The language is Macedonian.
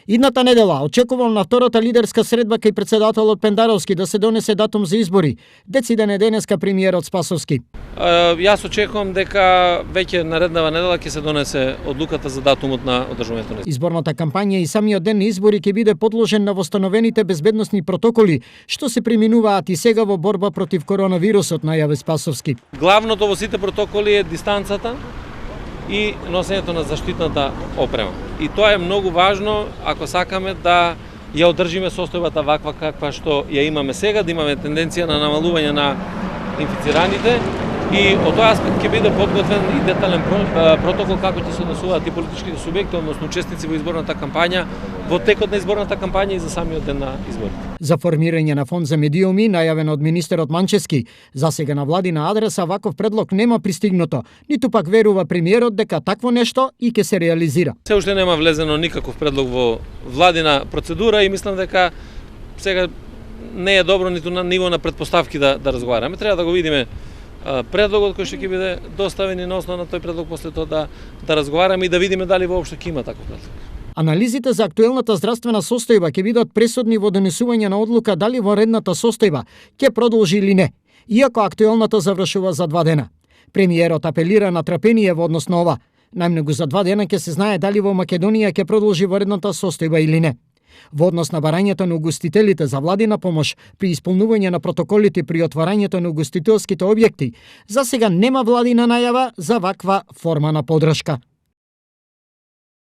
Идната недела очекувам на втората лидерска средба кај председателот Пендаровски да се донесе датум за избори. Дециден е денеска премиерот Спасовски. Јас очекувам дека веќе нареднава недела ќе се донесе одлуката за датумот на одржувањето на избори. Изборната кампања и самиот ден на избори ќе биде подложен на восстановените безбедносни протоколи, што се приминуваат и сега во борба против коронавирусот, најави Спасовски. Главното во сите протоколи е дистанцата и носењето на заштитната опрема. И тоа е многу важно ако сакаме да ја одржиме состојбата ваква каква што ја имаме сега, да имаме тенденција на намалување на инфицираните и од тој аспект ќе биде подготвен и детален протокол како ќе се однесуваат и политичките субјекти, односно учесници во изборната кампања, во текот на изборната кампања и за самиот ден на изборите. За формирање на фонд за медиуми, најавен од министерот Манчевски, засега на владина адреса ваков предлог нема пристигнато, ниту пак верува премиерот дека такво нешто и ќе се реализира. Се уште нема влезено никаков предлог во владина процедура и мислам дека сега не е добро ниту на ниво на претпоставки да разговараме. Треба да го видиме предлогот кој што ќе биде доставен и на основа на тој предлог после тоа да разговараме и да видиме дали воопшто ќе има таков предлог. Анализите за актуелната здравствена состојба ќе бидат пресудни во донесување на одлука дали воредната состојба ќе продолжи или не, иако актуелната завршува за 2 дена. Премиерот апелира на трпение во однос на ова. Најмногу за 2 дена ќе се знае дали во Македонија ќе продолжи воредната состојба или не. Во однос на барањето на угостителите за владина помош при исполнување на протоколите при отварањето на угостителските објекти, за сега нема владина најава за ваква форма на поддршка.